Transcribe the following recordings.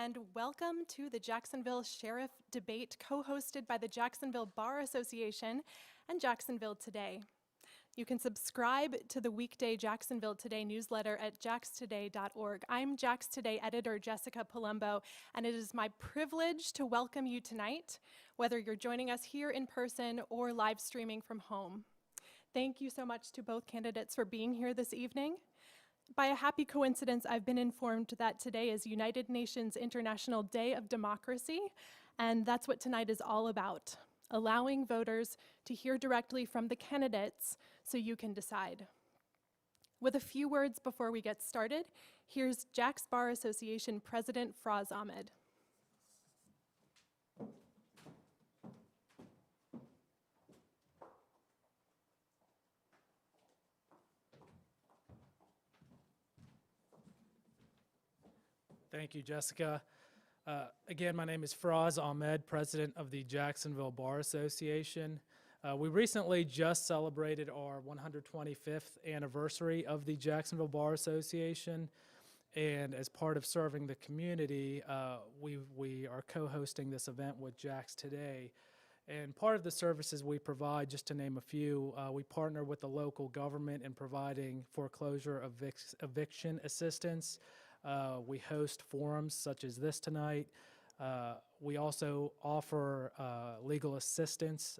and welcome to the Jacksonville Sheriff Debate, co-hosted by the Jacksonville Bar Association and Jacksonville Today. You can subscribe to the weekday Jacksonville Today newsletter at jaxtoday.org. I'm Jax Today editor Jessica Palumbo, and it is my privilege to welcome you tonight, whether you're joining us here in person or live streaming from home. Thank you so much to both candidates for being here this evening. By a happy coincidence, I've been informed that today is United Nations International Day of Democracy, and that's what tonight is all about, allowing voters to hear directly from the candidates so you can decide. With a few words before we get started, here's Jax Bar Association President Froz Ahmed. Thank you, Jessica. Again, my name is Froz Ahmed, president of the Jacksonville Bar Association. We recently just celebrated our 125th anniversary of the Jacksonville Bar Association, and as part of serving the community, we are co-hosting this event with Jax Today. And part of the services we provide, just to name a few, we partner with the local government in providing foreclosure eviction assistance. We host forums such as this tonight. We also offer legal assistance,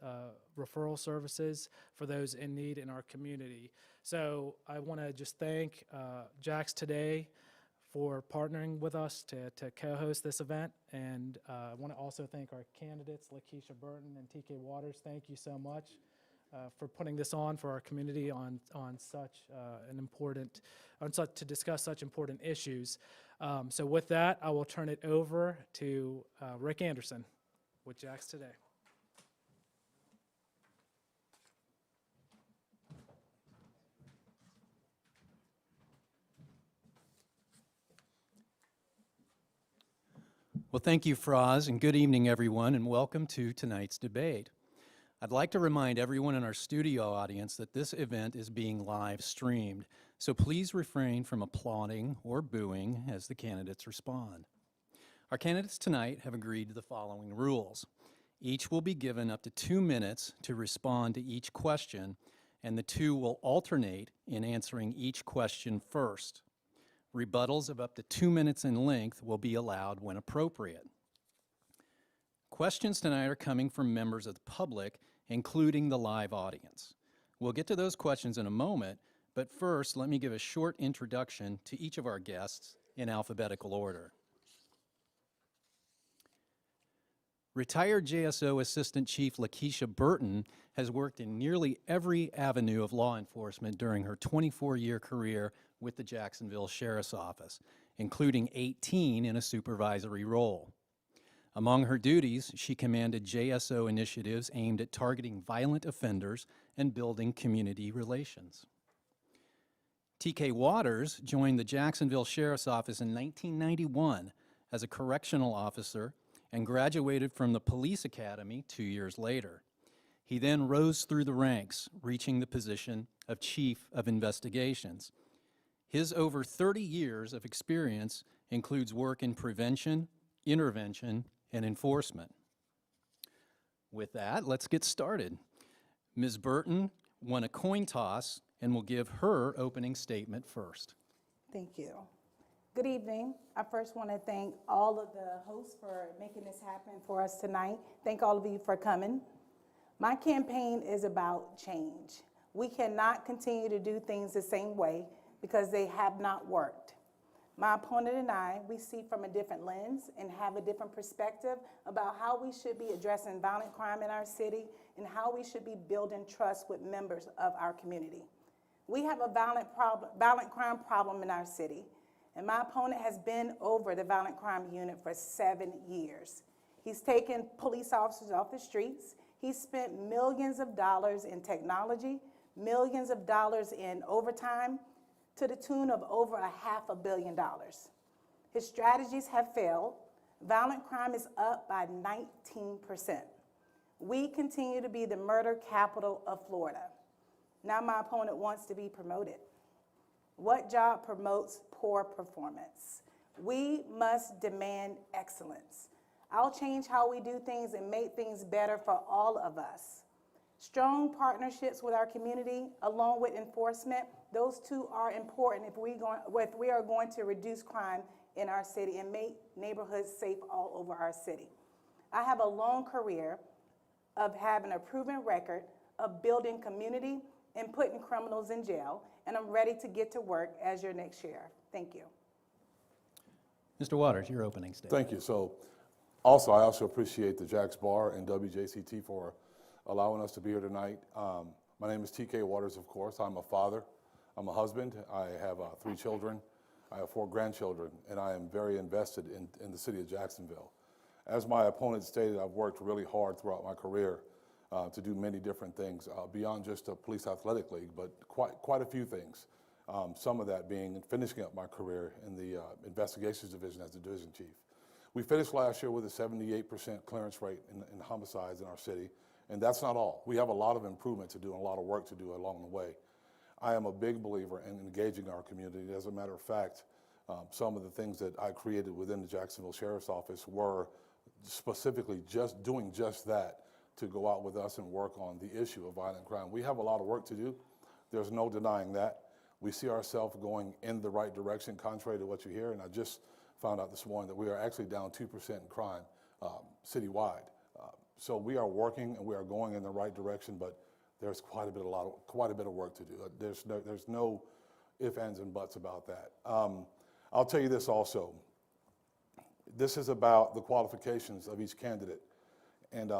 referral services for those in need in our community. So I want to just thank Jax Today for partnering with us to co-host this event. And I want to also thank our candidates, Lakesha Burton and T.K. Thank you so much for putting this on for our community on such to discuss such important issues. So with that, I will turn it over to Rick Anderson with Jax Today. Well, thank you, Froz, and good evening, everyone, and welcome to tonight's debate. I'd like to remind everyone in our studio audience that this event is being live streamed, so please refrain from applauding or booing as the candidates respond. Our candidates tonight have agreed to the following rules. Each will be given up to 2 minutes to respond to each question, and the two will alternate in answering each question first. Rebuttals of up to 2 minutes in length will be allowed when appropriate. Questions tonight are coming from members of the public, including the live audience. We'll get to those questions in a moment, but first, let me give a short introduction to each of our guests in alphabetical order. Retired JSO Assistant Chief Lakesha Burton has worked in nearly every avenue of law enforcement during her 24-year career with the Jacksonville Sheriff's Office, including 18 in a supervisory role. Among her duties, she commanded JSO initiatives aimed at targeting violent offenders and building community relations. T.K. Waters joined the Jacksonville Sheriff's Office in 1991 as a correctional officer and graduated from the Police Academy 2 years later. He then rose through the ranks, reaching the position of Chief of Investigations. His over 30 years of experience includes work in prevention, intervention, and enforcement. With that, let's get started. Ms. Burton won a coin toss and will give her opening statement first. Thank you. Good evening. I first want to thank all of the hosts for making this happen for us tonight. Thank all of you for coming. My campaign is about change. We cannot continue to do things the same way because they have not worked. My opponent and I, we see from a different lens and have a different perspective about how we should be addressing violent crime in our city and how we should be building trust with members of our community. We have a violent crime problem in our city, and my opponent has been over the violent crime unit for 7 years. He's taken police officers off the streets. He's spent millions of dollars in technology, millions of dollars in overtime, to the tune of over $500 million. His strategies have failed. Violent crime is up by 19%. We continue to be the murder capital of Florida. Now my opponent wants to be promoted. What job promotes poor performance? We must demand excellence. I'll change how we do things and make things better for all of us. Strong partnerships with our community, along with enforcement, those two are important if we are going to reduce crime in our city and make neighborhoods safe all over our city. I have a long career of having a proven record of building community and putting criminals in jail, and I'm ready to get to work as your next sheriff. Thank you. Mr. Waters, your opening statement. Thank you. So, I also appreciate the Jax Bar and WJCT for allowing us to be here tonight. My name is T.K. Waters, of course. I'm a father. I'm a husband. I have 3 children. I have 4 grandchildren, and I am very invested in the city of Jacksonville. As my opponent stated, I've worked really hard throughout my career to do many different things beyond just a police athletic league, but quite a few things. Some of that being finishing up my career in the investigations division as the division chief. We finished last year with a 78% clearance rate in homicides in our city, and that's not all. We have a lot of improvement to do and a lot of work to do along the way. I am a big believer in engaging our community. As a matter of fact, some of the things that I created within the Jacksonville Sheriff's Office were specifically just doing just that, to go out with us and work on the issue of violent crime. We have a lot of work to do. There's no denying that. We see ourselves going in the right direction, contrary to what you hear, and I just found out this morning that we are actually down 2% in crime citywide. So we are working and we are going in the right direction, but there's quite a bit of work to do. There's no ifs, ands, and buts about that. I'll tell you this also. This is about the qualifications of each candidate, and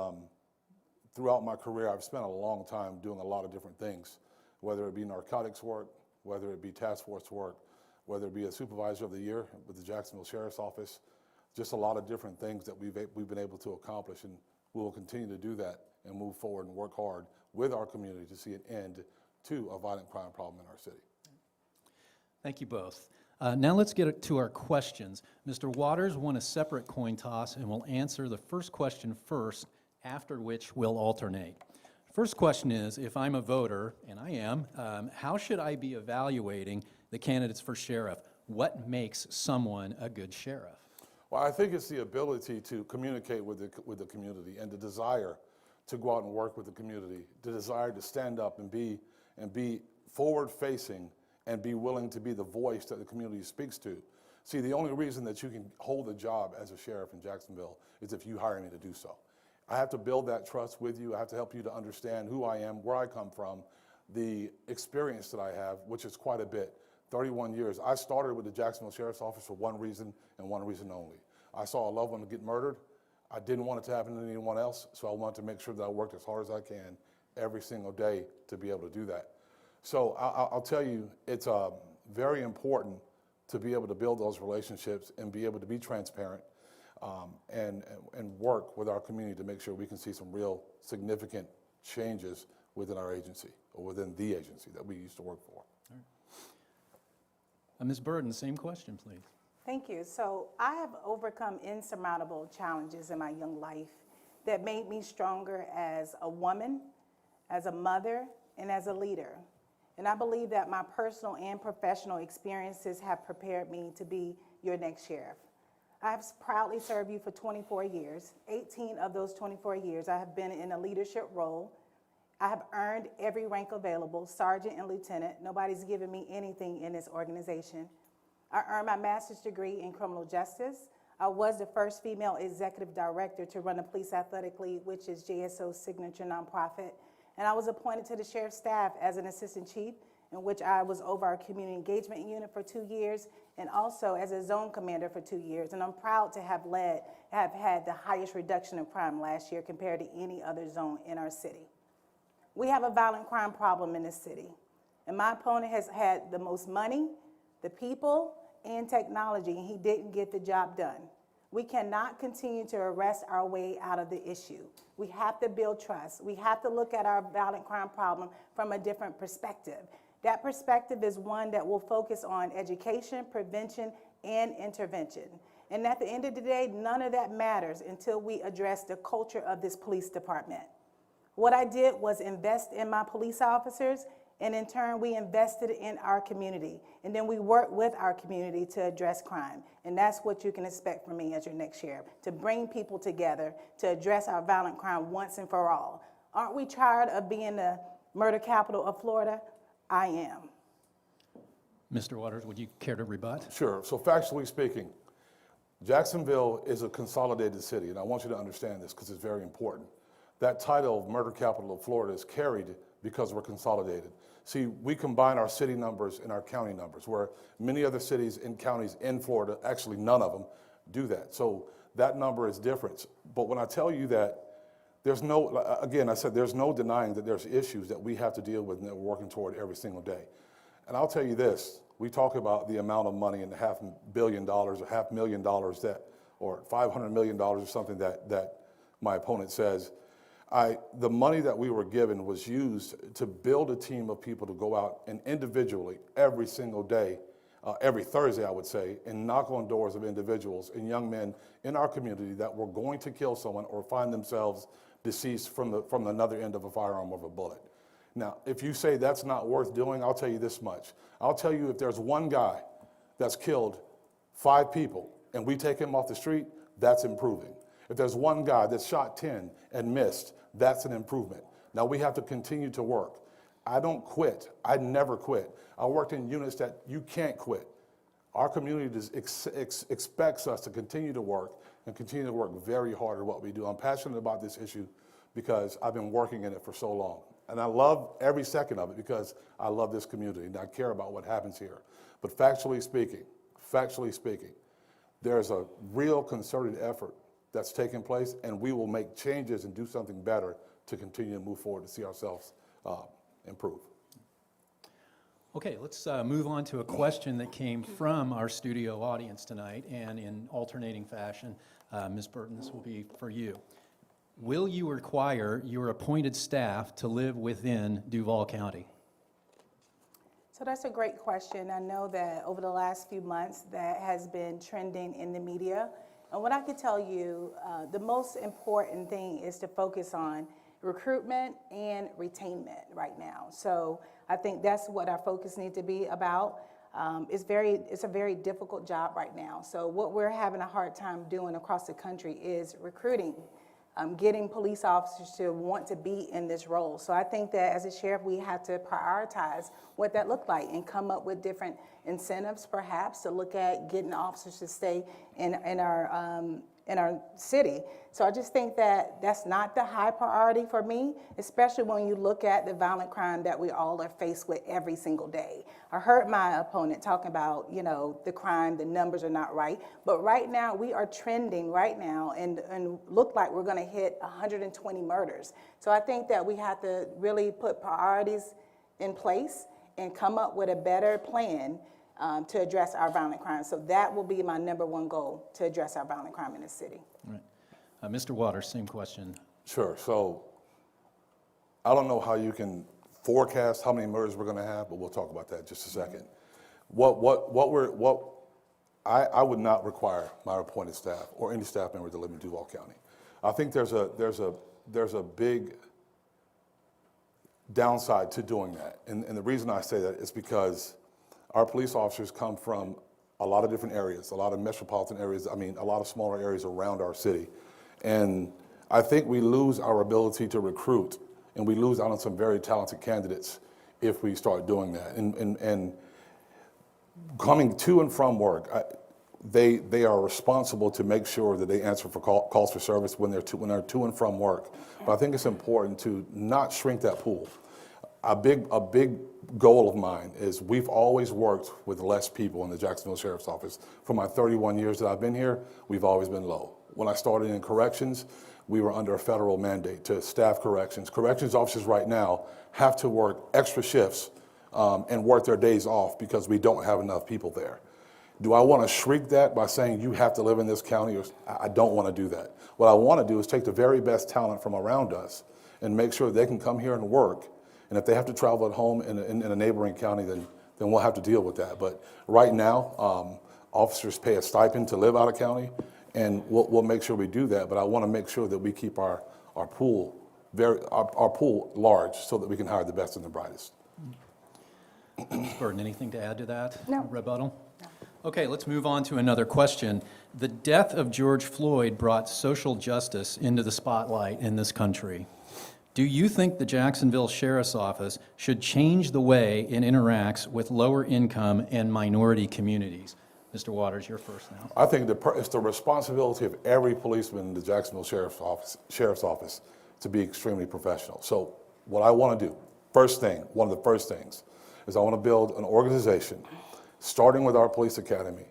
throughout my career, I've spent a long time doing a lot of different things, whether it be narcotics work, whether it be task force work, whether it be a supervisor of the year with the Jacksonville Sheriff's Office, just a lot of different things that we've been able to accomplish, and we will continue to do that and move forward and work hard with our community to see an end to a violent crime problem in our city. Thank you both. Now let's get to our questions. Mr. Waters won a separate coin toss and will answer the first question first, after which we'll alternate. First question is, if I'm a voter, and I am, how should I be evaluating the candidates for sheriff? What makes someone a good sheriff? Well, I think it's the ability to communicate with the community and the desire to go out and work with the community, the desire to stand up and be forward-facing and be willing to be the voice that the community speaks to. See, the only reason that you can hold a job as a sheriff in Jacksonville is if you hire me to do so. I have to build that trust with you. I have to help you to understand who I am, where I come from, the experience that I have, which is quite a bit. 31 years. I started with the Jacksonville Sheriff's Office for one reason and one reason only. I saw a loved one get murdered. I didn't want it to happen to anyone else, so I wanted to make sure that I worked as hard as I can every single day to be able to do that. So I'll tell you, it's very important to be able to build those relationships and be able to be transparent and work with our community to make sure we can see some real significant changes within our agency or within the agency that we used to work for. Ms. Burton, same question, please. Thank you. So I have overcome insurmountable challenges in my young life that made me stronger as a woman, as a mother, and as a leader. And I believe that my personal and professional experiences have prepared me to be your next sheriff. I have proudly served you for 24 years. 18 of those 24 years, I have been in a leadership role. I have earned every rank available, sergeant and lieutenant. Nobody's given me anything in this organization. I earned my master's degree in criminal justice. I was the first female executive director to run the Police Athletic League, which is JSO's signature nonprofit. And I was appointed to the sheriff's staff as an assistant chief, in which I was over our community engagement unit for 2 years, and also as a zone commander for 2 years. And I'm proud to have had the highest reduction in crime last year compared to any other zone in our city. We have a violent crime problem in this city, and my opponent has had the most money, the people, and technology, and he didn't get the job done. We cannot continue to arrest our way out of the issue. We have to build trust. We have to look at our violent crime problem from a different perspective. That perspective is one that will focus on education, prevention, and intervention. And at the end of the day, none of that matters until we address the culture of this police department. What I did was invest in my police officers And in turn, we invested in our community. And then we work with our community to address crime. And that's what you can expect from me as your next sheriff, to bring people together to address our violent crime once and for all. Aren't we tired of being the murder capital of Florida? I am. Mr. Waters, would you care to rebut? Sure. So factually speaking, Jacksonville is a consolidated city, and I want you to understand this because it's very important. That title of murder capital of Florida is carried because we're consolidated. See, we combine our city numbers and our county numbers, where many other cities and counties in Florida, actually none of them, do that. So that number is different. But when I tell you that, there's no, again, I said there's no denying that there's issues that we have to deal with and that we're working toward every single day. And I'll tell you this, we talk about the amount of money and the $500 million or $500,000 that, or $500 million or something that my opponent says. The money that we were given was used to build a team of people to go out and individually every single day, every Thursday I would say, and knock on doors of individuals and young men in our community that were going to kill someone or find themselves deceased from another end of a firearm or of a bullet. Now, if you say that's not worth doing, I'll tell you this much. I'll tell you if there's one guy that's killed 5 people and we take him off the street, that's improving. If there's one guy that shot 10 and missed, that's an improvement. Now we have to continue to work. I don't quit. I never quit. I worked in units that you can't quit. Our community expects us to continue to work and continue to work very hard at what we do. I'm passionate about this issue because I've been working in it for so long. And I love every second of it because I love this community and I care about what happens here. But factually speaking, there's a real concerted effort that's taking place, and we will make changes and do something better to continue to move forward to see ourselves improve. Okay, let's move on to a question that came from our studio audience tonight, and in alternating fashion, Ms. Burton, this will be for you. Will you require your appointed staff to live within Duval County? So that's a great question. I know that over the last few months that has been trending in the media. And what I could tell you, the most important thing is to focus on recruitment and retainment right now. So I think that's what our focus needs to be about. It's a very difficult job right now. So what we're having a hard time doing across the country is recruiting, getting police officers to want to be in this role. So I think that as a sheriff, we have to prioritize what that looked like and come up with different incentives, perhaps, to look at getting officers to stay in our city. So I just think that that's not the high priority for me, especially when you look at the violent crime that we all are faced with every single day. I heard my opponent talking about, the crime, the numbers are not right, but right now we are trending right now and look like we're gonna hit 120 murders. So I think that we have to really put priorities in place and come up with a better plan to address our violent crime. So that will be my #1 goal, to address our violent crime in the city. Right. Mr. Waters, same question. Sure. So I don't know how you can forecast how many murders we're going to have, but we'll talk about that in just a second. I would not require my appointed staff or any staff member to live in Duval County. I think there's a big downside to doing that, and the reason I say that is because our police officers come from a lot of different areas, a lot of metropolitan areas, a lot of smaller areas around our city. And I think we lose our ability to recruit, and we lose out on some very talented candidates if we start doing that. And coming to and from work, they are responsible to make sure that they answer for calls for service when they're to and from work. But I think it's important to not shrink that pool. A big goal of mine is we've always worked with less people in the Jacksonville Sheriff's Office. For my 31 years that I've been here, we've always been low. When I started in corrections, we were under a federal mandate to staff corrections. Corrections officers right now have to work extra shifts and work their days off because we don't have enough people there. Do I want to shrink that by saying you have to live in this county? I don't want to do that. What I want to do is take the very best talent from around us and make sure they can come here and work. And if they have to travel at home in a neighboring county, then we'll have to deal with that. But right now, officers pay a stipend to live out of county, and we'll make sure we do that. But I want to make sure that we keep our pool large so that we can hire the best and the brightest. Ms. Burton, anything to add to that? No. Rebuttal? Okay, let's move on to another question. The death of George Floyd brought social justice into the spotlight in this country. Do you think the Jacksonville Sheriff's Office should change the way it interacts with lower income and minority communities? Mr. Waters, you're first now. I think it's the responsibility of every policeman in the Jacksonville Sheriff's Office to be extremely professional. So what I want to do, one of the first things, is I want to build an organization, starting with our police academy,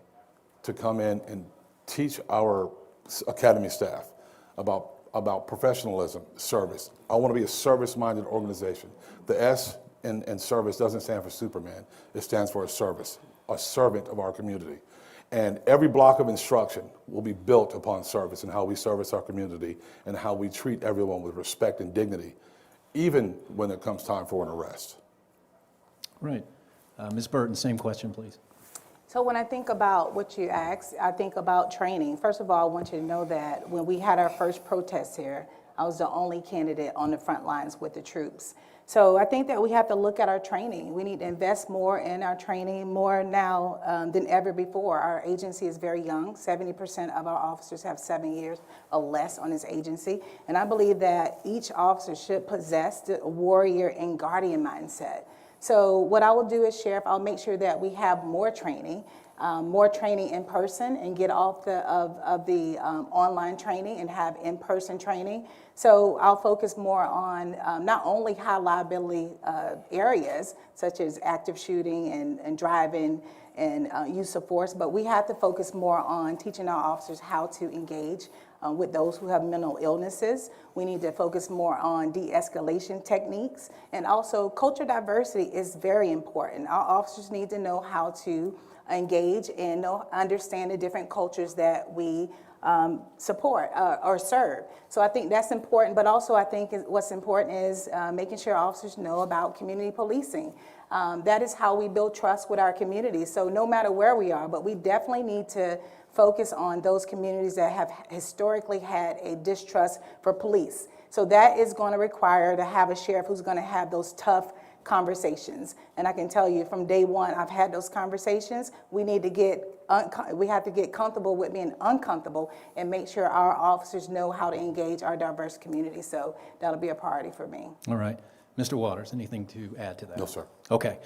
to come in and teach our academy staff about professionalism, service. I want to be a service-minded organization. The S in service doesn't stand for Superman. It stands for a servant of our community. And every block of instruction will be built upon service and how we service our community and how we treat everyone with respect and dignity, even when it comes time for an arrest. Right. Ms. Burton, same question, please. So when I think about what you asked, I think about training. First of all, I want you to know that when we had our first protest here, I was the only candidate on the front lines with the troops. So I think that we have to look at our training. We need to invest more in our training, more now than ever before. Our agency is very young. 70% of our officers have 7 years or less on this agency. And I believe that each officer should possess the warrior and guardian mindset. So what I will do as sheriff, I'll make sure that we have more training in person, and get off the online training and have in-person training. So I'll focus more on not only high liability areas such as active shooting and driving and use of force, but we have to focus more on teaching our officers how to engage with those who have mental illnesses. We need to focus more on de-escalation techniques, and also culture diversity is very important. Our officers need to know how to engage and understand the different cultures that we support or serve. So I think that's important, but also I think what's important is making sure officers know about community policing. That is how we build trust with our communities. So no matter where we are, but we definitely need to focus on those communities that have historically had a distrust for police. So that is going to require to have a sheriff who's going to have those tough conversations. And I can tell you from day one, I've had those conversations. We have to get comfortable with being uncomfortable and make sure our officers know how to engage our diverse community. So that'll be a priority for me. All right. Mr. Waters, anything to add to that? No, sir. Okay.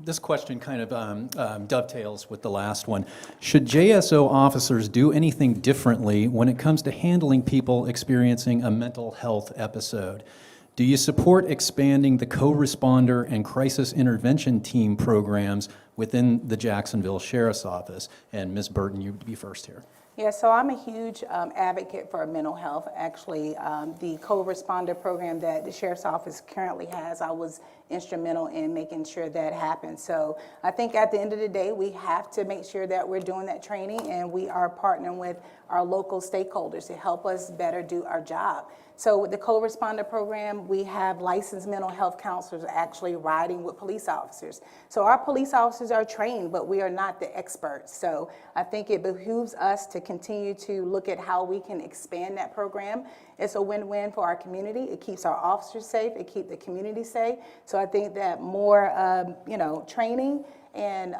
This question kind of dovetails with the last one. Should JSO officers do anything differently when it comes to handling people experiencing a mental health episode? Do you support expanding the co-responder and crisis intervention team programs within the Jacksonville Sheriff's Office? And Ms. Burton, you'd be first here. Yeah, so I'm a huge advocate for mental health. Actually, the co-responder program that the Sheriff's Office currently has, I was instrumental in making sure that happened. So I think at the end of the day, we have to make sure that we're doing that training, and we are partnering with our local stakeholders to help us better do our job. So with the co-responder program, we have licensed mental health counselors actually riding with police officers. So our police officers are trained, but we are not the experts. So I think it behooves us to continue to look at how we can expand that program. It's a win-win for our community. It keeps our officers safe. It keeps the community safe. So I think that more, training and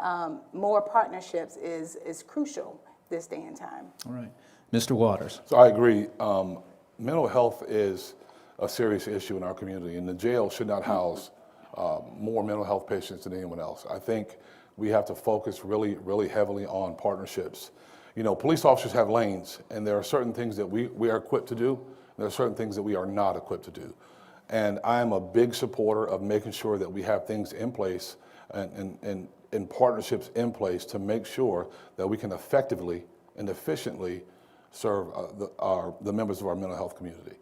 more partnerships is crucial this day and time. All right. Mr. Waters. So I agree. Mental health is a serious issue in our community, and the jail should not house more mental health patients than anyone else. I think we have to focus really, really heavily on partnerships. You know, police officers have lanes, and there are certain things that we are equipped to do, and there are certain things that we are not equipped to do. And I am a big supporter of making sure that we have things in place and partnerships in place to make sure that we can effectively and efficiently serve the members of our mental health community.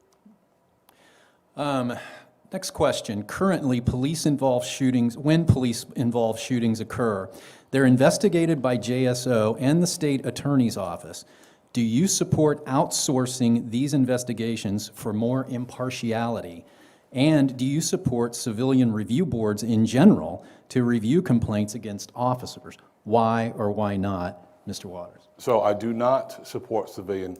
Next question. Currently, when police-involved shootings occur, they're investigated by JSO and the state attorney's office. Do you support outsourcing these investigations for more impartiality? And do you support civilian review boards in general to review complaints against officers? Why or why not, Mr. Waters? So I do not support civilian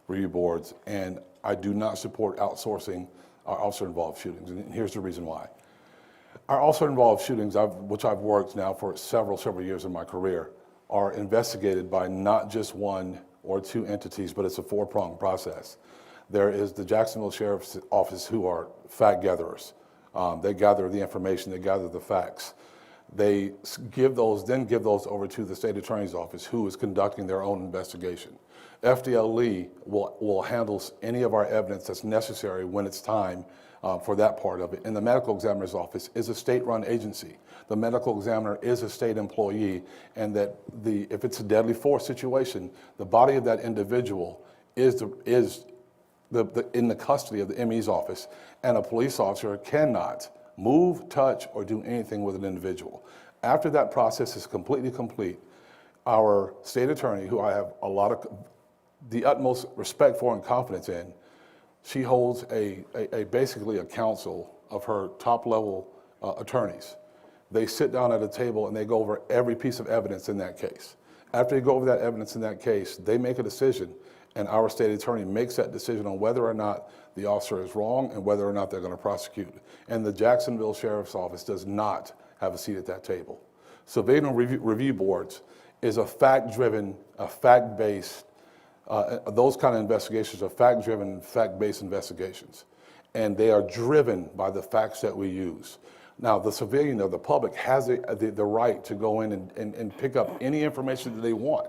review boards, and I do not support outsourcing our officer-involved shootings, and here's the reason why. Our officer-involved shootings, which I've worked now for several years in my career, are investigated by not just one or two entities, but it's a four-pronged process. There is the Jacksonville Sheriff's Office, who are fact gatherers. They gather the information, they gather the facts. They give those over to the state attorney's office, who is conducting their own investigation. FDLE will handle any of our evidence that's necessary when it's time for that part of it. And the medical examiner's office is a state-run agency. The medical examiner is a state employee, and that if it's a deadly force situation, the body of that individual is in the custody of the ME's office, and a police officer cannot move, touch, or do anything with an individual. After that process is completely complete, our state attorney, who I have the utmost respect for and confidence in, she holds basically a council of her top-level attorneys. They sit down at a table and they go over every piece of evidence in that case. After they go over that evidence in that case, they make a decision, and our state attorney makes that decision on whether or not the officer is wrong and whether or not they're going to prosecute. And the Jacksonville Sheriff's Office does not have a seat at that table. Civilian review boards is a fact-driven, a fact-based, those kind of investigations are fact-driven, fact-based investigations. And they are driven by the facts that we use. Now, the civilian or the public has the right to go in and pick up any information that they want,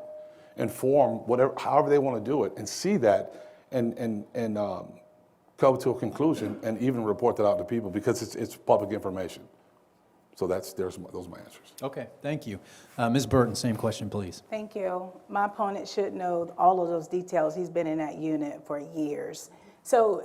inform however they want to do it, and see that and come to a conclusion and even report that out to people, because it's public information. So those are my answers. Okay, thank you. Ms. Burton, same question, please. Thank you. My opponent should know all of those details. He's been in that unit for years. So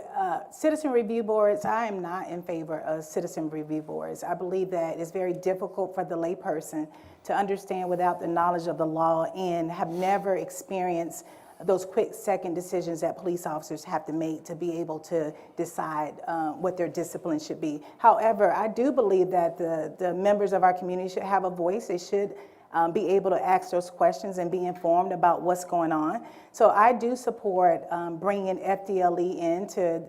citizen review boards, I am not in favor of citizen review boards. I believe that it's very difficult for the layperson to understand without the knowledge of the law and have never experienced those quick second decisions that police officers have to make to be able to decide what their discipline should be. However, I do believe that the members of our community should have a voice. They should be able to ask those questions and be informed about what's going on. So I do support bringing FDLE in to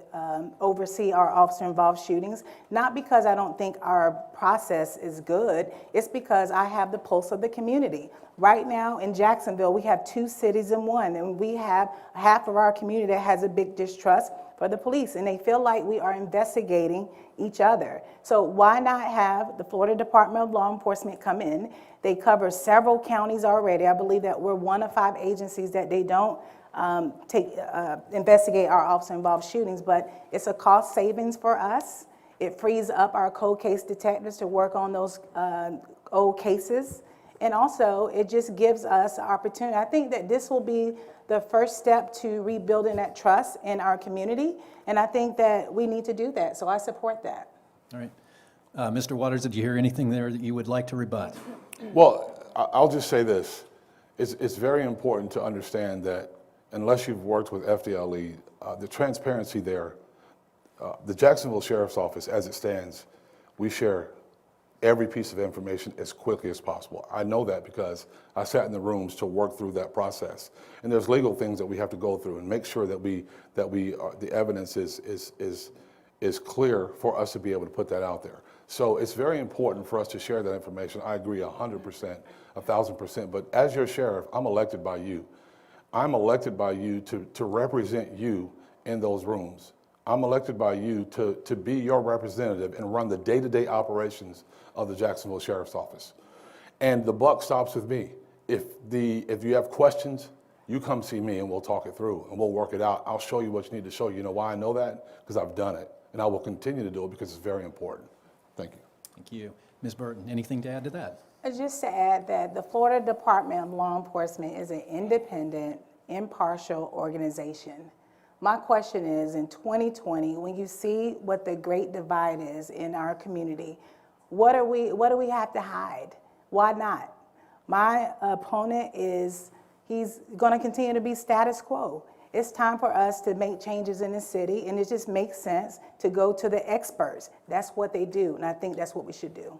oversee our officer-involved shootings, not because I don't think our process is good, it's because I have the pulse of the community. Right now in Jacksonville, we have 2 cities in one, and we have half of our community that has a big distrust for the police, and they feel like we are investigating each other. So why not have the Florida Department of Law Enforcement come in? They cover several counties already. I believe that we're one of 5 agencies that they don't investigate our officer-involved shootings, but it's a cost savings for us. It frees up our cold case detectives to work on those old cases. And also, it just gives us an opportunity. I think that this will be the first step to rebuilding that trust in our community, and I think that we need to do that, so I support that. All right. Mr. Waters, did you hear anything there that you would like to rebut? Well, I'll just say this. It's very important to understand that unless you've worked with FDLE, the transparency there, the Jacksonville Sheriff's Office, as it stands, we share every piece of information as quickly as possible. I know that because I sat in the rooms to work through that process. And there's legal things that we have to go through and make sure that the evidence is clear for us to be able to put that out there. So it's very important for us to share that information. I agree 100%, 1,000%. But as your sheriff, I'm elected by you. I'm elected by you to represent you in those rooms. I'm elected by you to be your representative and run the day-to-day operations of the Jacksonville Sheriff's Office. And the buck stops with me. If you have questions, you come see me and we'll talk it through and we'll work it out. I'll show you what you need to show you. You know why I know that? Because I've done it. And I will continue to do it because it's very important. Thank you. Thank you. Ms. Burton, anything to add to that? Just to add that the Florida Department of Law Enforcement is an independent, impartial organization. My question is, in 2020, when you see what the great divide is in our community, what do we have to hide? Why not? My opponent he's going to continue to be status quo. It's time for us to make changes in the city, and it just makes sense to go to the experts. That's what they do, and I think that's what we should do.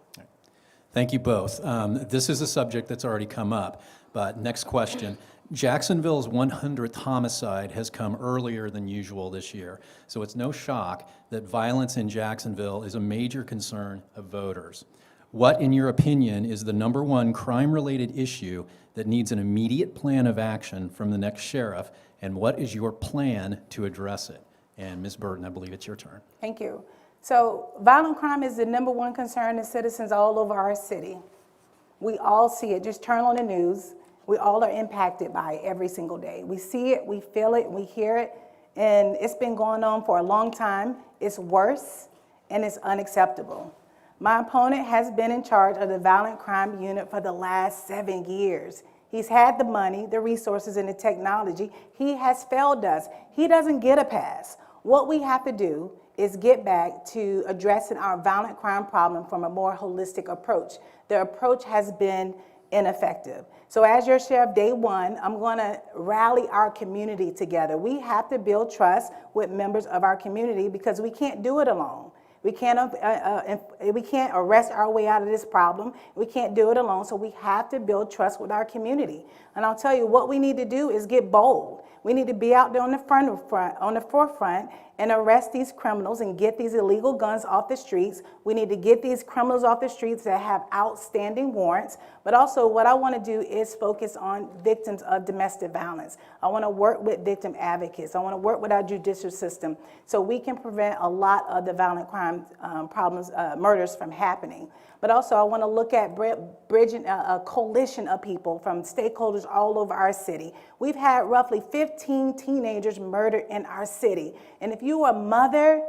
Thank you both. This is a subject that's already come up, but next question. Jacksonville's 100th homicide has come earlier than usual this year, so it's no shock that violence in Jacksonville is a major concern of voters. What, in your opinion, is the #1 crime-related issue that needs an immediate plan of action from the next sheriff, and what is your plan to address it? And Ms. Burton, I believe it's your turn. Thank you. So violent crime is the #1 concern of citizens all over our city. We all see it. Just turn on the news. We all are impacted by it every single day. We see it, we feel it, we hear it, and it's been going on for a long time. It's worse, and it's unacceptable. My opponent has been in charge of the violent crime unit for the last 7 years. He's had the money, the resources, and the technology. He has failed us. He doesn't get a pass. What we have to do is get back to addressing our violent crime problem from a more holistic approach. The approach has been ineffective. So as your sheriff, day one, I'm going to rally our community together. We have to build trust with members of our community because we can't do it alone. We can't arrest our way out of this problem. We can't do it alone, so we have to build trust with our community. And I'll tell you, what we need to do is get bold. We need to be out there on the forefront and arrest these criminals and get these illegal guns off the streets. We need to get these criminals off the streets that have outstanding warrants. But also what I want to do is focus on victims of domestic violence. I want to work with victim advocates. I want to work with our judicial system so we can prevent a lot of the violent crime murders from happening. But also I want to look at bridging a coalition of people from stakeholders all over our city. We've had roughly 15 teenagers murdered in our city. And if you are a mother,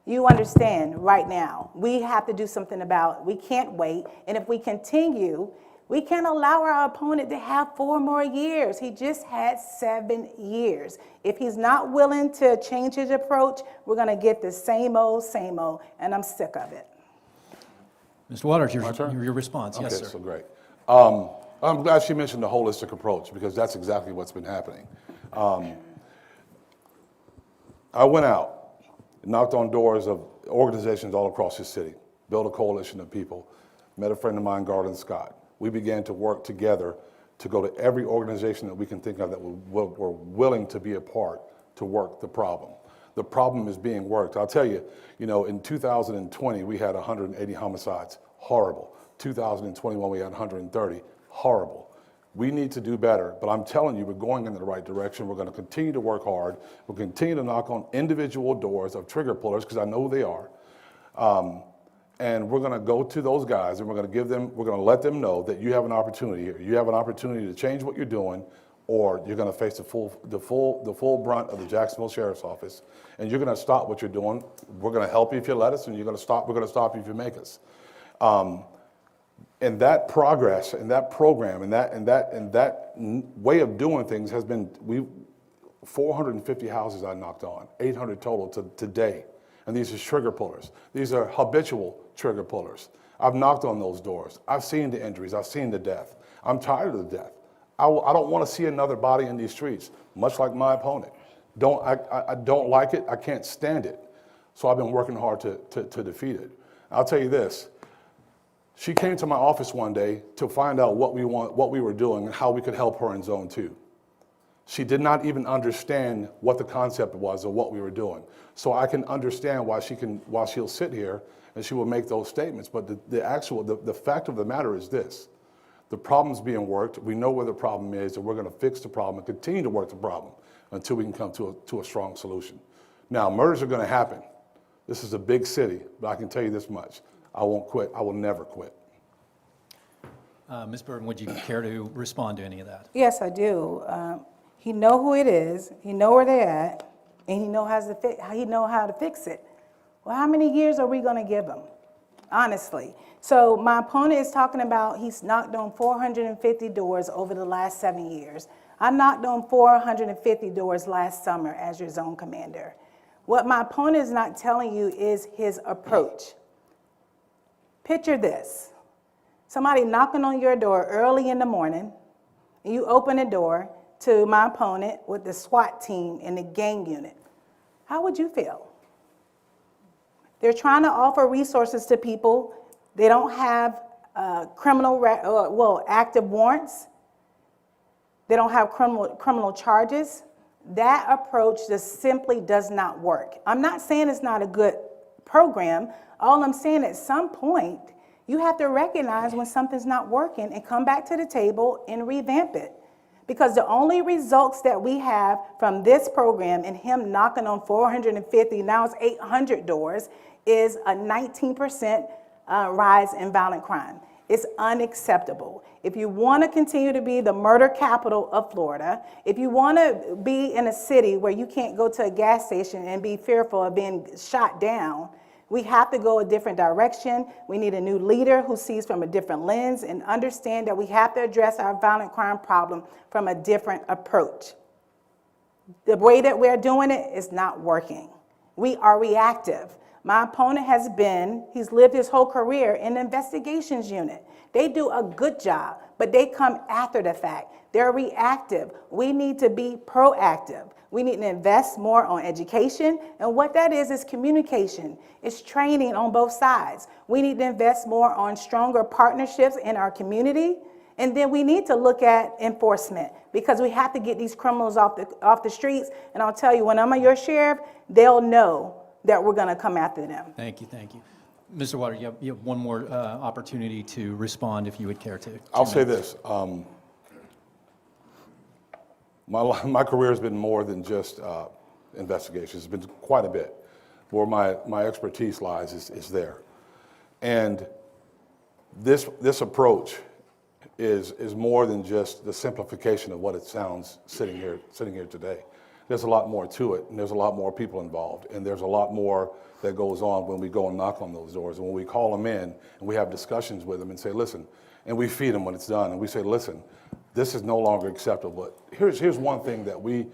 you understand right now, we have to do something about it. We can't wait. And if we continue, we can't allow our opponent to have 4 more years. He just had 7 years. If he's not willing to change his approach, we're going to get the same old, and I'm sick of it. Mr. Waters, My turn? your response. Okay, Yes, sir. so great. I'm glad she mentioned the holistic approach because that's exactly what's been happening. I went out, knocked on doors of organizations all across the city, built a coalition of people, met a friend of mine, Garland Scott. We began to work together to go to every organization that we can think of that were willing to be a part to work the problem. The problem is being worked. I'll tell you, in 2020, we had 180 homicides. Horrible. 2021, we had 130. Horrible. We need to do better, but I'm telling you, we're going in the right direction. We're going to continue to work hard. We'll continue to knock on individual doors of trigger pullers, because I know they are. And we're going to go to those guys, and we're going to let them know that you have an opportunity here. You have an opportunity to change what you're doing, or you're going to face the full brunt of the Jacksonville Sheriff's Office, and you're going to stop what you're doing. We're going to help you if you let us, and we're going to stop you if you make us. And that progress, and that program, and that way of doing things has been 450 houses I knocked on, 800 total today, and these are trigger pullers. These are habitual trigger pullers. I've knocked on those doors. I've seen the injuries. I've seen the death. I'm tired of the death. I don't want to see another body in these streets, much like my opponent. I don't like it. I can't stand it. So I've been working hard to defeat it. I'll tell you this. She came to my office one day to find out what we were doing and how we could help her in Zone 2. She did not even understand what the concept was of what we were doing. So I can understand why she'll sit here and she will make those statements. But the fact of the matter is this. The problem's being worked. We know where the problem is, and we're going to fix the problem and continue to work the problem until we can come to a strong solution. Now, murders are going to happen. This is a big city, but I can tell you this much. I won't quit. I will never quit. Ms. Burton, would you care to respond to any of that? Yes, I do. He know who it is. He know where they're at, and he know how to fix it. Well, how many years are we going to give him? Honestly. So my opponent is talking about he's knocked on 450 doors over the last 7 years. I knocked on 450 doors last summer as your zone commander. What my opponent is not telling you is his approach. Picture this. Somebody knocking on your door early in the morning, and you open the door to my opponent with the SWAT team and the gang unit. How would you feel? They're trying to offer resources to people. They don't have active warrants. They don't have criminal charges. That approach just simply does not work. I'm not saying it's not a good program. All I'm saying, at some point, you have to recognize when something's not working and come back to the table and revamp it. Because the only results that we have from this program and him knocking on 450, now it's 800 doors, is a 19% rise in violent crime. It's unacceptable. If you want to continue to be the murder capital of Florida, if you want to be in a city where you can't go to a gas station and be fearful of being shot down, we have to go a different direction. We need a new leader who sees from a different lens and understand that we have to address our violent crime problem from a different approach. The way that we're doing it is not working. We are reactive. My opponent he's lived his whole career in the investigations unit. They do a good job, but they come after the fact. They're reactive. We need to be proactive. We need to invest more on education, and what that is communication. It's training on both sides. We need to invest more on stronger partnerships in our community, and then we need to look at enforcement, because we have to get these criminals off the streets, and I'll tell you, when I'm your sheriff, they'll know that we're gonna come after them. Thank you, thank you. Mr. Waters, you have one more opportunity to respond if you would care to. I'll say this. My career has been more than just investigations. It's been quite a bit. Where my expertise lies is there. And this approach is more than just the simplification of what it sounds sitting here today. There's a lot more to it, and there's a lot more people involved, and there's a lot more that goes on when we go and knock on those doors, and when we call them in and we have discussions with them and say, listen, and we feed them when it's done, and we say, listen, this is no longer acceptable. But here's one thing that we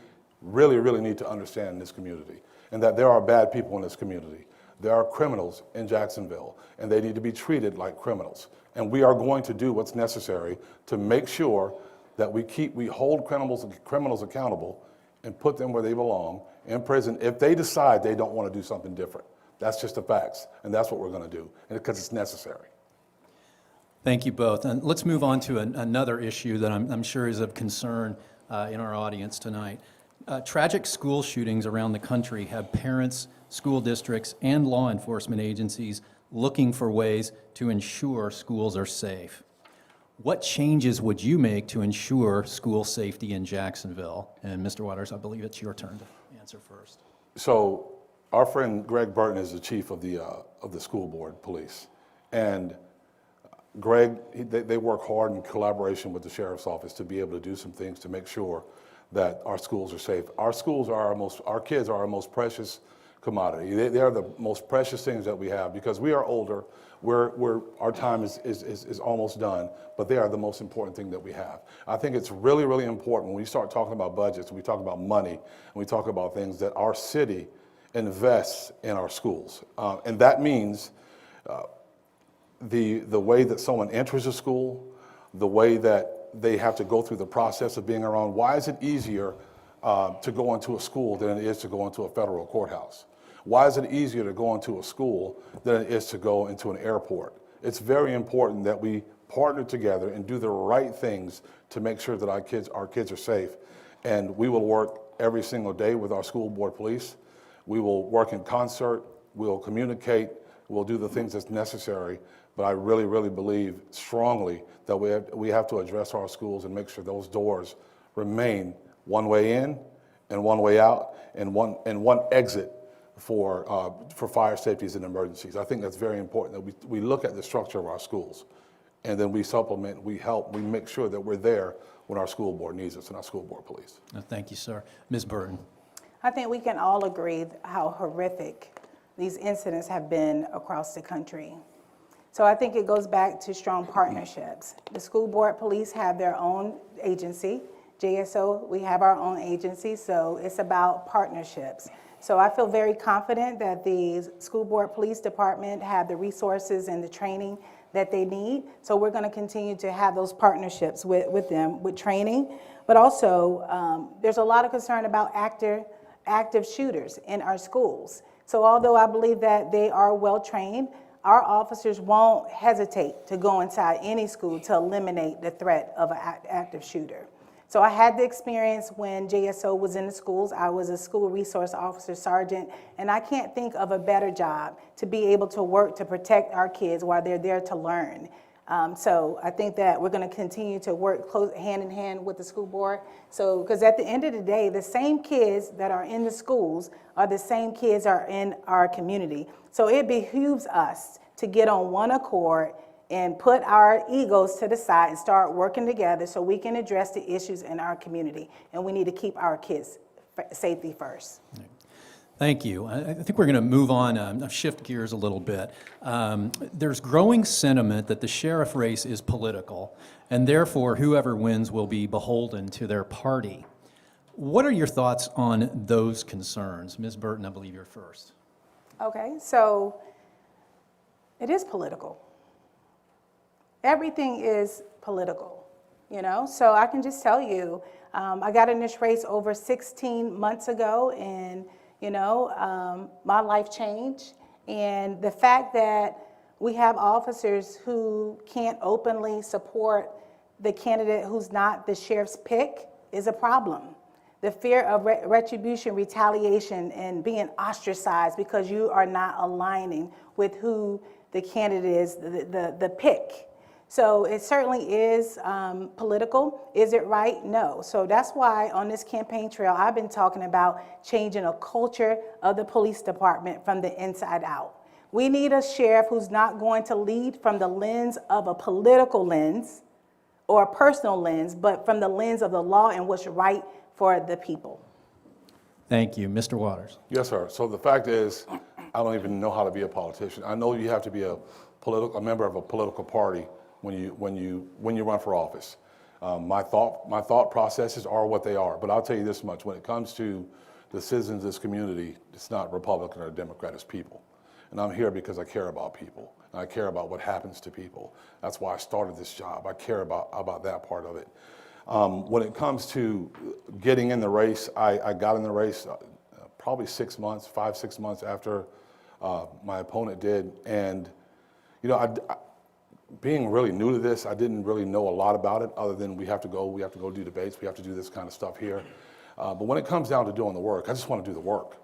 really, really need to understand in this community, and that there are bad people in this community. There are criminals in Jacksonville, and they need to be treated like criminals. And we are going to do what's necessary to make sure that we hold criminals accountable and put them where they belong, in prison, if they decide they don't want to do something different. That's just the facts, and that's what we're going to do, because it's necessary. Thank you both. And let's move on to another issue that I'm sure is of concern in our audience tonight. Tragic school shootings around the country have parents, school districts, and law enforcement agencies looking for ways to ensure schools are safe. What changes would you make to ensure school safety in Jacksonville? And Mr. Waters, I believe it's your turn to answer first. So our friend Greg Burton is the chief of the school board police. And Greg, they work hard in collaboration with the sheriff's office to be able to do some things to make sure that our schools are safe. Our schools are our kids are our most precious commodity. They are the most precious things that we have, because we are older, our time is almost done, but they are the most important thing that we have. I think it's really, really important when we start talking about budgets, and we talk about money, and we talk about things, that our city invests in our schools. And that means the way that someone enters a school, the way that they have to go through the process of being around. Why is it easier to go into a school than it is to go into a federal courthouse? Why is it easier to go into a school than it is to go into an airport? It's very important that we partner together and do the right things to make sure that our kids are safe. And we will work every single day with our school board police. We will work in concert. We'll communicate. We'll do the things that's necessary. But I really, really believe strongly that we have to address our schools and make sure those doors remain one way in and one way out, and one exit for fire safeties and emergencies. I think that's very important, that we look at the structure of our schools, and then we supplement, we help, we make sure that we're there when our school board needs us and our school board police. Thank you, sir. Ms. Burton. I think we can all agree how horrific these incidents have been across the country. So I think it goes back to strong partnerships. The school board police have their own agency. JSO, we have our own agency, so it's about partnerships. So I feel very confident that the school board police department have the resources and the training that they need. So we're going to continue to have those partnerships with them, with training. But also, there's a lot of concern about active shooters in our schools. So although I believe that they are well trained, our officers won't hesitate to go inside any school to eliminate the threat of an active shooter. So I had the experience when JSO was in the schools. I was a school resource officer sergeant, and I can't think of a better job to be able to work to protect our kids while they're there to learn. So I think that we're going to continue to work close, hand in hand with the school board. So, because at the end of the day, the same kids that are in the schools are the same kids are in our community. So it behooves us to get on one accord and put our egos to the side and start working together so we can address the issues in our community. And we need to keep our kids' safety first. Thank you. I think we're going to move on, shift gears a little bit. There's growing sentiment that the sheriff race is political, and therefore whoever wins will be beholden to their party. What are your thoughts on those concerns? Ms. Burton, I believe you're first. Okay, so it is political. Everything is political, you know? So I can just tell you, I got in this race over 16 months ago, and you know, my life changed. And the fact that we have officers who can't openly support the candidate who's not the sheriff's pick is a problem. The fear of retribution, retaliation, and being ostracized because you are not aligning with who the candidate is, the pick. So it certainly is political. Is it right? No. So that's why on this campaign trail, I've been talking about changing a culture of the police department from the inside out. We need a sheriff who's not going to lead from the lens of a political lens or a personal lens, but from the lens of the law and what's right for the people. Thank you. Mr. Waters. Yes, sir. So the fact is, I don't even know how to be a politician. I know you have to be a member of a political party when you run for office. My thought processes are what they are. But I'll tell you this much: when it comes to the citizens of this community, it's not Republican or Democrat, it's people. And I'm here because I care about people. And I care about what happens to people. That's why I started this job. I care about that part of it. When it comes to getting in the race, I got in the race probably 6 months, 5-6 months after my opponent did. And you know, being really new to this, I didn't really know a lot about it other than we have to go do debates, we have to do this kind of stuff here. But when it comes down to doing the work, I just want to do the work.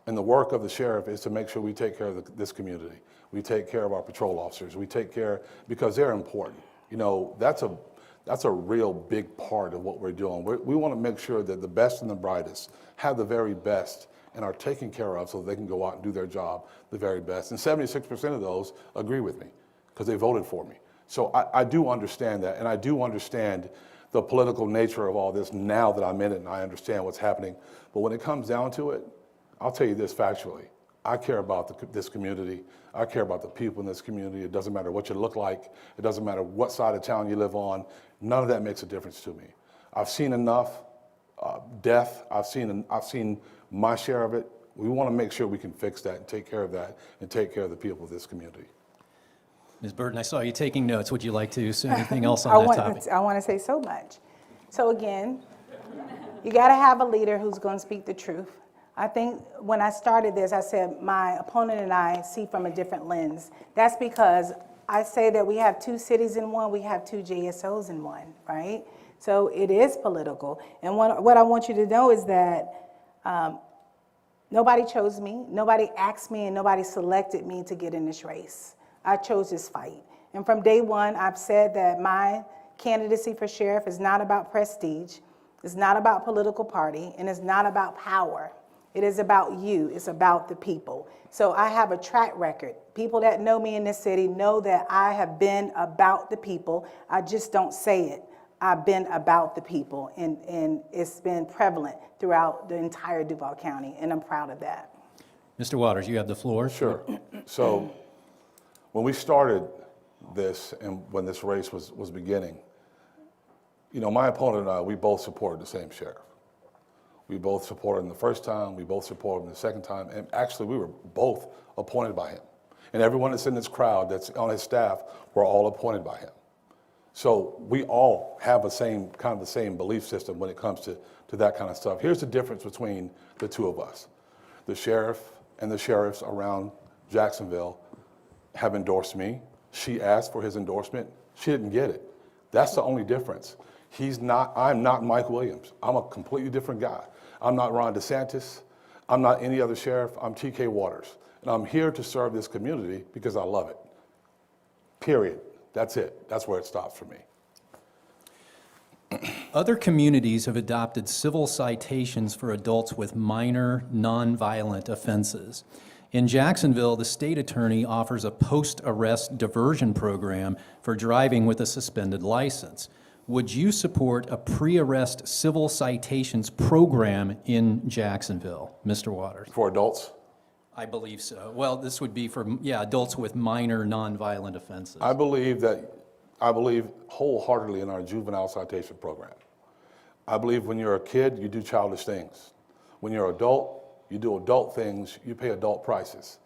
And the work of the sheriff is to make sure we take care of this community. We take care of our patrol officers. We take care, because they're important. You know, that's a real big part of what we're doing. We want to make sure that the best and the brightest have the very best and are taken care of so they can go out and do their job the very best. And 76% of those agree with me because they voted for me. So I do understand that, and I do understand the political nature of all this now that I'm in it and I understand what's happening. But when it comes down to it, I'll tell you this factually. I care about this community. I care about the people in this community. It doesn't matter what you look like. It doesn't matter what side of town you live on. None of that makes a difference to me. I've seen enough death. I've seen my share of it. We want to make sure we can fix that and take care of that and take care of the people of this community. Ms. Burton, I saw you taking notes. Would you like to say anything else on that topic? I want to say so much. So again, you got to have a leader who's going to speak the truth. I think when I started this, I said my opponent and I see from a different lens. That's because I say that we have two cities in one, we have two JSOs in one, right? So it is political. And what I want you to know is that nobody chose me, nobody asked me, and nobody selected me to get in this race. I chose this fight. And from day one, I've said that my candidacy for sheriff is not about prestige, it's not about political party, and it's not about power. It is about you, it's about the people. So I have a track record. People that know me in this city know that I have been about the people. I just don't say it. I've been about the people, and it's been prevalent throughout the entire Duval County, and I'm proud of that. Mr. Waters, you have the floor. Sure. So when we started this and when this race was beginning, you know, my opponent and I, we both supported the same sheriff. We both supported him the first time, we both supported him the second time, and actually we were both appointed by him. And everyone that's in this crowd that's on his staff were all appointed by him. So we all have the same belief system when it comes to that kind of stuff. Here's the difference between the two of us. The sheriff and the sheriffs around Jacksonville have endorsed me. She asked for his endorsement. She didn't get it. That's the only difference. I'm not Mike Williams. I'm a completely different guy. I'm not Ron DeSantis. I'm not any other sheriff. I'm T.K. Waters. And I'm here to serve this community because I love it. Period. That's it. That's where it stops for me. Other communities have adopted civil citations for adults with minor, nonviolent offenses. In Jacksonville, the state attorney offers a post-arrest diversion program for driving with a suspended license. Would you support a pre-arrest civil citations program in Jacksonville, Mr. Waters? For adults, I believe so. Well, this would be for, adults with minor, nonviolent offenses. I believe wholeheartedly in our juvenile citation program. I believe when you're a kid, you do childish things. When you're an adult, you do adult things, you pay adult prices.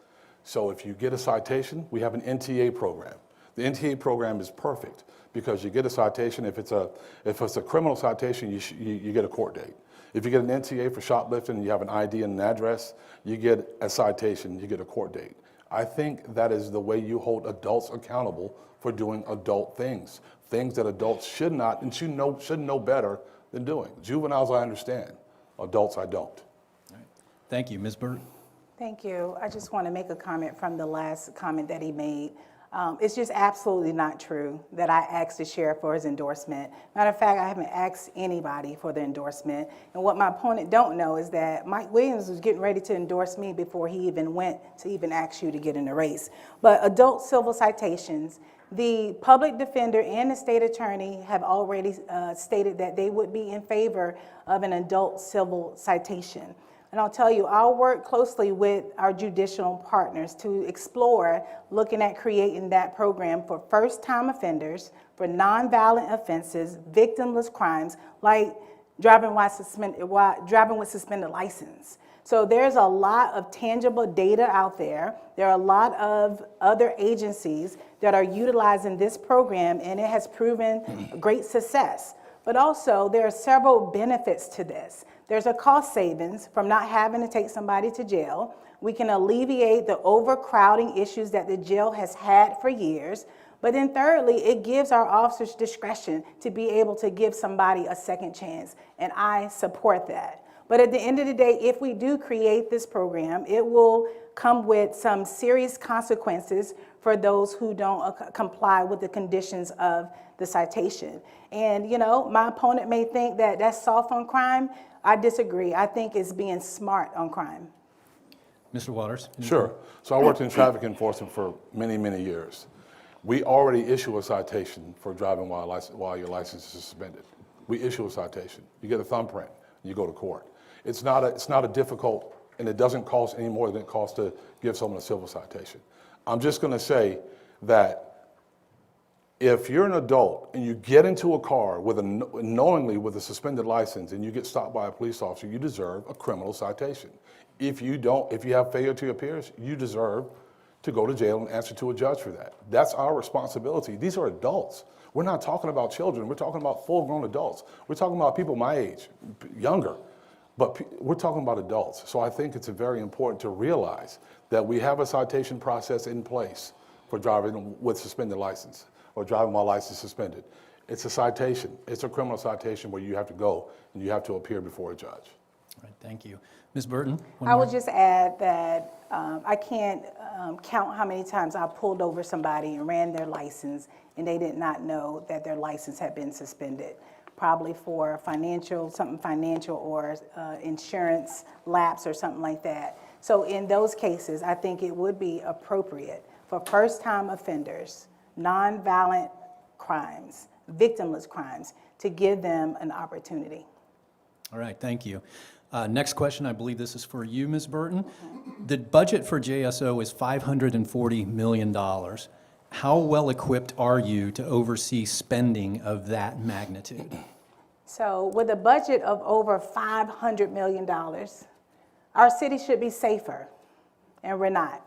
So if you get a citation, we have an NTA program. The NTA program is perfect because you get a citation. If it's a criminal citation, you get a court date. If you get an NTA for shoplifting, you have an ID and an address, you get a citation, you get a court date. I think that is the way you hold adults accountable for doing adult things that adults should not and should know better than doing. Juveniles, I understand. Adults, I don't. Thank you. Ms. Burton? Thank you. I just want to make a comment from the last comment that he made. It's just absolutely not true that I asked the sheriff for his endorsement. Matter of fact, I haven't asked anybody for the endorsement. And what my opponent don't know is that Mike Williams was getting ready to endorse me before he even went to even ask you to get in the race. But adult civil citations, the public defender and the state attorney have already stated that they would be in favor of an adult civil citation. And I'll tell you, I'll work closely with our judicial partners to explore looking at creating that program for first-time offenders, for nonviolent offenses, victimless crimes, like driving with suspended license. So there's a lot of tangible data out there. There are a lot of other agencies that are utilizing this program, and it has proven great success. But also, there are several benefits to this. There's a cost savings from not having to take somebody to jail. We can alleviate the overcrowding issues that the jail has had for years. But then thirdly, it gives our officers discretion to be able to give somebody a second chance, and I support that. But at the end of the day, if we do create this program, it will come with some serious consequences for those who don't comply with the conditions of the citation. And, you know, my opponent may think that that's soft on crime. I disagree. I think it's being smart on crime. Mr. Waters? Sure. So I worked in traffic enforcement for many, many years. We already issue a citation for driving while your license is suspended. We issue a citation. You get a thumbprint, and you go to court. It's not a difficult, and it doesn't cost any more than it costs to give someone a civil citation. I'm just going to say that if you're an adult and you get into a car knowingly with a suspended license and you get stopped by a police officer, you deserve a criminal citation. If you have failure to your peers, you deserve to go to jail and answer to a judge for that. That's our responsibility. These are adults. We're not talking about children. We're talking about full-grown adults. We're talking about people my age, younger, but we're talking about adults. So I think it's very important to realize that we have a citation process in place for driving with suspended license or driving while license suspended. It's a citation. It's a criminal citation where you have to go and you have to appear before a judge. All right, thank you. Ms. Burton? I would just add that I can't count how many times I pulled over somebody and ran their license and they did not know that their license had been suspended, probably for something financial or insurance lapse or something like that. So in those cases, I think it would be appropriate for first-time offenders, nonviolent crimes, victimless crimes, to give them an opportunity. All right, thank you. Next question, I believe this is for you, Ms. Burton. The budget for JSO is $540 million. How well equipped are you to oversee spending of that magnitude? So with a budget of over $500 million, our city should be safer, and we're not.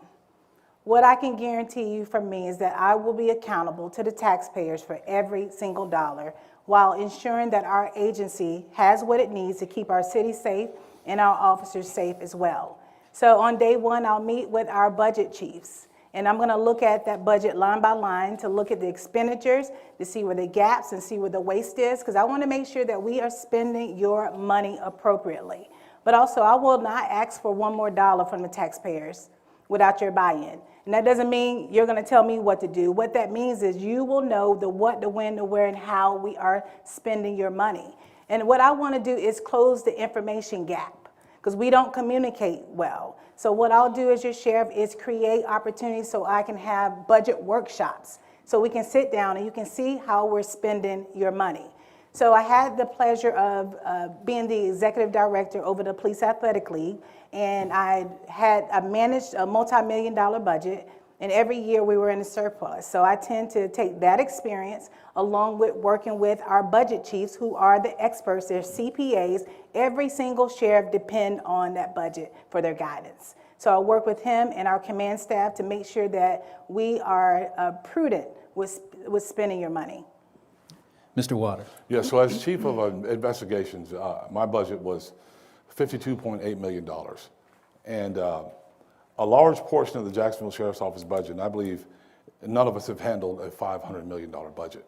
What I can guarantee you from me is that I will be accountable to the taxpayers for every single dollar, while ensuring that our agency has what it needs to keep our city safe and our officers safe as well. So on day one, I'll meet with our budget chiefs, And I'm gonna look at that budget line by line to look at the expenditures, to see where the gaps and see where the waste is, because I wanna make sure that we are spending your money appropriately. But also, I will not ask for one more dollar from the taxpayers without your buy-in. And that doesn't mean you're gonna tell me what to do. What that means is you will know the what, the when, the where, and how we are spending your money. And what I wanna do is close the information gap, because we don't communicate well. So what I'll do as your sheriff is create opportunities so I can have budget workshops, so we can sit down and you can see how we're spending your money. So I had the pleasure of being the executive director over the Police Athletic League, and I managed a multi-million-dollar budget, and every year we were in a surplus. So I tend to take that experience along with working with our budget chiefs, who are the experts, they're CPAs. Every single sheriff depend on that budget for their guidance. So I work with him and our command staff to make sure that we are prudent with spending your money. Mr. Waters. Yeah, so as chief of investigations, my budget was $52.8 million. And a large portion of the Jacksonville Sheriff's Office budget, and I believe none of us have handled a $500 million budget.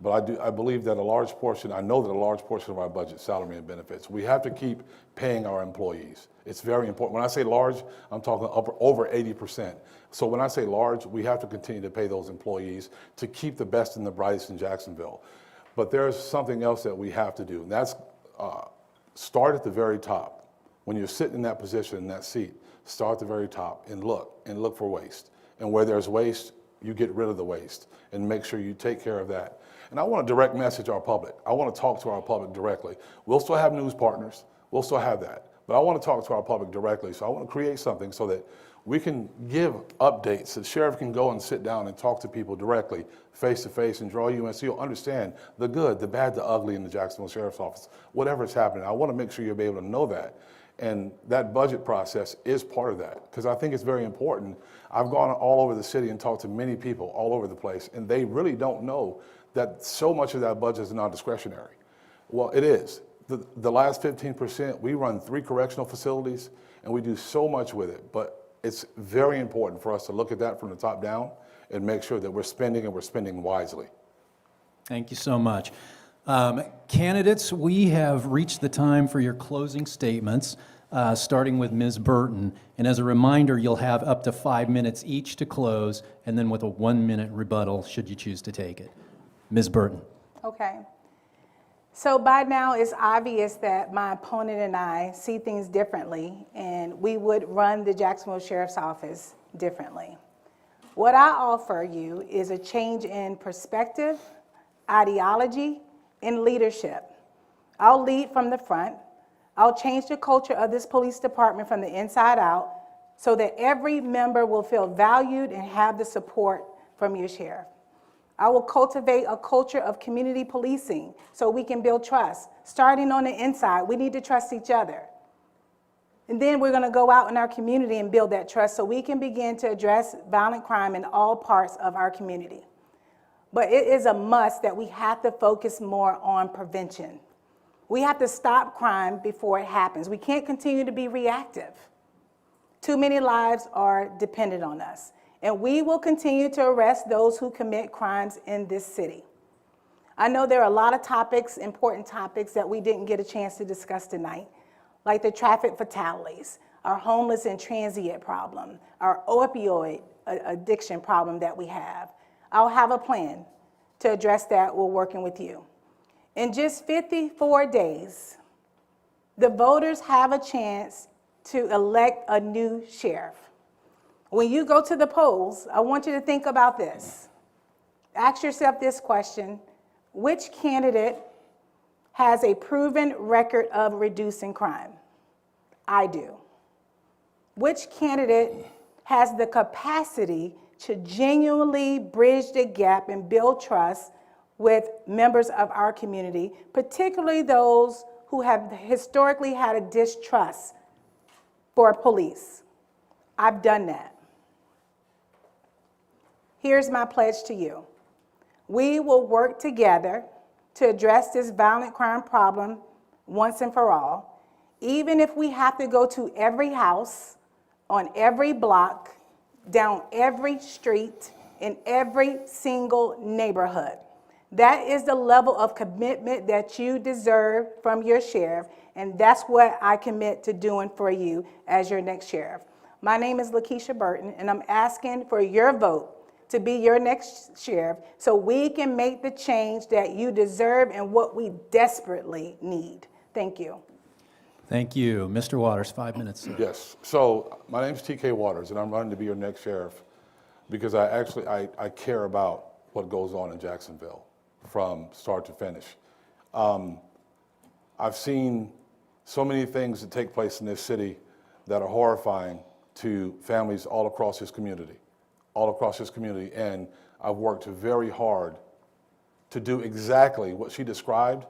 But I believe that a large portion, I know that a large portion of our budget is salary and benefits. We have to keep paying our employees. It's very important. When I say large, I'm talking over 80%. So when I say large, we have to continue to pay those employees to keep the best and the brightest in Jacksonville. But there's something else that we have to do, and that's start at the very top. When you're sitting in that position, in that seat, start at the very top and look for waste. And where there's waste, you get rid of the waste and make sure you take care of that. And I want to direct message our public. I want to talk to our public directly. We'll still have news partners. We'll still have that. But I want to talk to our public directly. So I want to create something so that we can give updates. The sheriff can go and sit down and talk to people directly, face to face, and draw you in so you'll understand the good, the bad, the ugly in the Jacksonville Sheriff's Office. Whatever is happening, I want to make sure you'll be able to know that. And that budget process is part of that, because I think it's very important. I've gone all over the city and talked to many people all over the place, and they really don't know that so much of that budget is non-discretionary. Well, it is. The last 15%, we run 3 correctional facilities, and we do so much with it. But it's very important for us to look at that from the top down and make sure that we're spending and we're spending wisely. Thank you so much. Candidates, we have reached the time for your closing statements, starting with Ms. Burton. And as a reminder, you'll have up to 5 minutes each to close, and then with a 1-minute rebuttal should you choose to take it. Ms. Burton. Okay. So by now it's obvious that my opponent and I see things differently, and we would run the Jacksonville Sheriff's Office differently. What I offer you is a change in perspective, ideology, and leadership. I'll lead from the front. I'll change the culture of this police department from the inside out so that every member will feel valued and have the support from your sheriff. I will cultivate a culture of community policing so we can build trust. Starting on the inside, we need to trust each other. And then we're going to go out in our community and build that trust so we can begin to address violent crime in all parts of our community. But it is a must that we have to focus more on prevention. We have to stop crime before it happens. We can't continue to be reactive. Too many lives are dependent on us. And we will continue to arrest those who commit crimes in this city. I know there are a lot of topics, important topics, that we didn't get a chance to discuss tonight, like the traffic fatalities, our homeless and transient problem, our opioid addiction problem that we have. I'll have a plan to address that. We're working with you. In just 54 days, the voters have a chance to elect a new sheriff. When you go to the polls, I want you to think about this. Ask yourself this question: which candidate has a proven record of reducing crime? I do. Which candidate has the capacity to genuinely bridge the gap and build trust with members of our community, particularly those who have historically had a distrust for police? I've done that. Here's my pledge to you. We will work together to address this violent crime problem once and for all, even if we have to go to every house, on every block, down every street in every single neighborhood. That is the level of commitment that you deserve from your sheriff, and that's what I commit to doing for you as your next sheriff. My name is Lakesha Burton, and I'm asking for your vote to be your next sheriff so we can make the change that you deserve and what we desperately need. Thank you. Thank you. Mr. Waters, 5 minutes, sir. Yes. So my name is T.K. Waters, and I'm running to be your next sheriff because I care about what goes on in Jacksonville from start to finish. I've seen so many things that take place in this city that are horrifying to families all across this community, and I've worked very hard to do exactly what she described.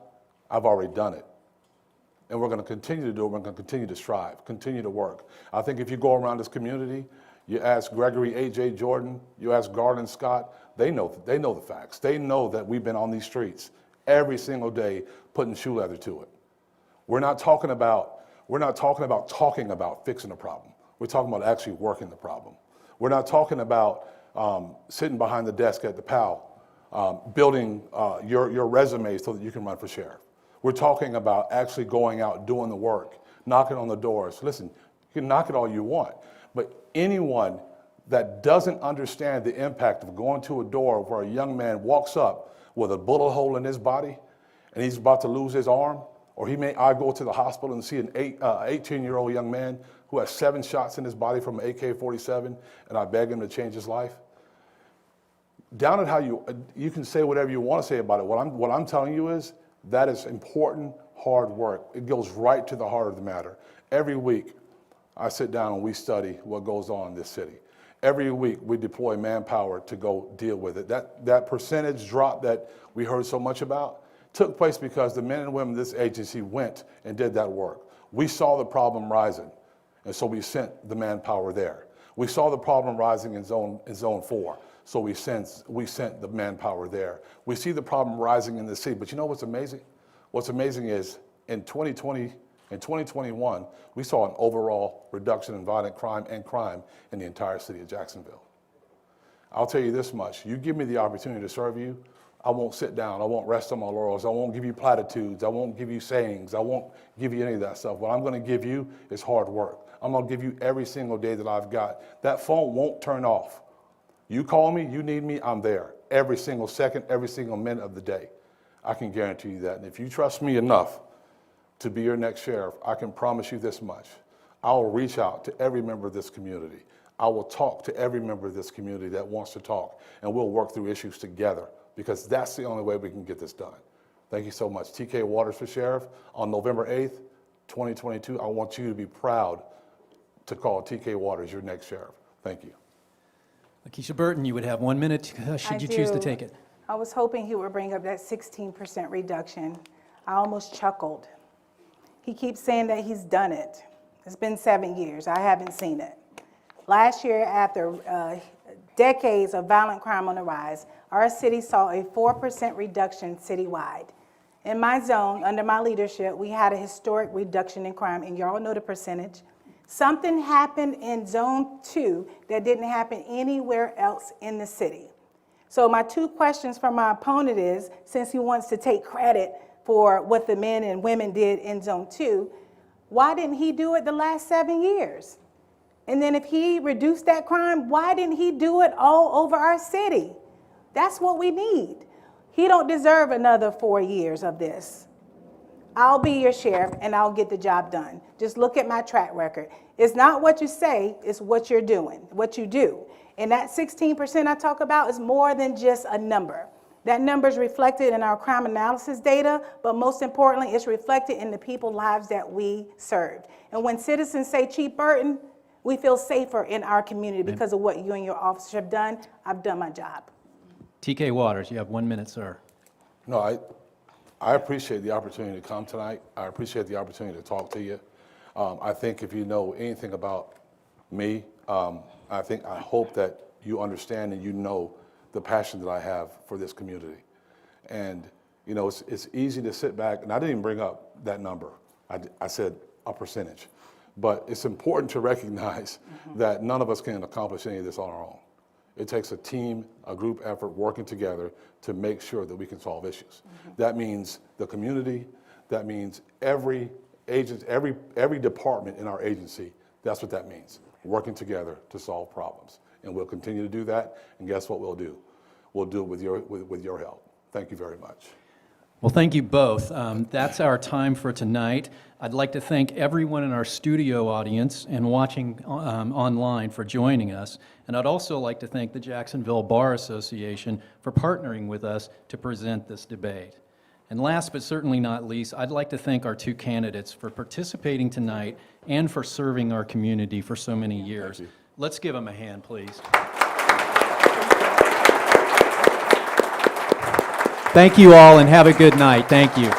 I've already done it. And we're going to continue to do it. We're going to continue to strive, continue to work. I think if you go around this community, you ask Gregory, A.J. Jordan, you ask Garland Scott, they know the facts. They know that we've been on these streets every single day putting shoe leather to it. We're not talking about talking about fixing the problem. We're talking about actually working the problem. We're not talking about sitting behind the desk at the PAL, building your resume so that you can run for sheriff. We're talking about actually going out, doing the work, knocking on the doors. Listen, you can knock it all you want, but anyone that doesn't understand the impact of going to a door where a young man walks up with a bullet hole in his body and he's about to lose his arm, or I go to the hospital and see an 18-year-old young man who has 7 shots in his body from an AK-47, and I beg him to change his life. Down at how you can say whatever you want to say about it. What I'm telling you is that is important, hard work. It goes right to the heart of the matter. Every week, I sit down and we study what goes on in this city. Every week, we deploy manpower to go deal with it. That percentage drop that we heard so much about took place because the men and women of this agency went and did that work. We saw the problem rising, and so we sent the manpower there. We saw the problem rising in zone 4, so we sent the manpower there. We see the problem rising in the city, but you know what's amazing? What's amazing is in 2021, we saw an overall reduction in violent crime and crime in the entire city of Jacksonville. I'll tell you this much, you give me the opportunity to serve you, I won't sit down, I won't rest on my laurels, I won't give you platitudes, I won't give you sayings, I won't give you any of that stuff. What I'm gonna give you is hard work. I'm gonna give you every single day that I've got. That phone won't turn off. You call me, you need me, I'm there. Every single second, every single minute of the day. I can guarantee you that. And if you trust me enough to be your next sheriff, I can promise you this much. I will reach out to every member of this community. I will talk to every member of this community that wants to talk, and we'll work through issues together, because that's the only way we can get this done. Thank you so much. T.K. Waters for sheriff. On November 8th, 2022, I want you to be proud to call T.K. Waters your next sheriff. Thank you. Lakesha Burton, you would have 1 minute should you choose to take it. I was hoping he would bring up that 16% reduction. I almost chuckled. He keeps saying that he's done it. It's been 7 years. I haven't seen it. Last year, after decades of violent crime on the rise, our city saw a 4% reduction citywide. In my zone, under my leadership, we had a historic reduction in crime, and y'all know the percentage. Something happened in Zone 2 that didn't happen anywhere else in the city. So my 2 questions from my opponent is, since he wants to take credit for what the men and women did in Zone 2, why didn't he do it the last 7 years? And then if he reduced that crime, why didn't he do it all over our city? That's what we need. He don't deserve another 4 years of this. I'll be your sheriff and I'll get the job done. Just look at my track record. It's not what you say, it's what you're doing, what you do. And that 16% I talk about is more than just a number. That number is reflected in our crime analysis data, but most importantly, it's reflected in the people's lives that we served. And when citizens say, Chief Burton, we feel safer in our community because of what you and your office have done. I've done my job. T.K. Waters, you have 1 minute, sir. No, I appreciate the opportunity to come tonight. I appreciate the opportunity to talk to you. I think if you know anything about me, I hope that you understand and you know the passion that I have for this community. And you know, it's easy to sit back, and I didn't even bring up that number. I said a percentage. But it's important to recognize that none of us can accomplish any of this on our own. It takes a team, a group effort working together to make sure that we can solve issues. That means the community, that means every agent, every department in our agency, that's what that means, working together to solve problems. And we'll continue to do that, and guess what we'll do? We'll do it with your help. Thank you very much. Well, thank you both. That's our time for tonight. I'd like to thank everyone in our studio audience and watching online for joining us. And I'd also like to thank the Jacksonville Bar Association for partnering with us to present this debate. And last but certainly not least, I'd like to thank our two candidates for participating tonight and for serving our community for so many years. Let's give them a hand, please. Thank you all, and have a good night. Thank you.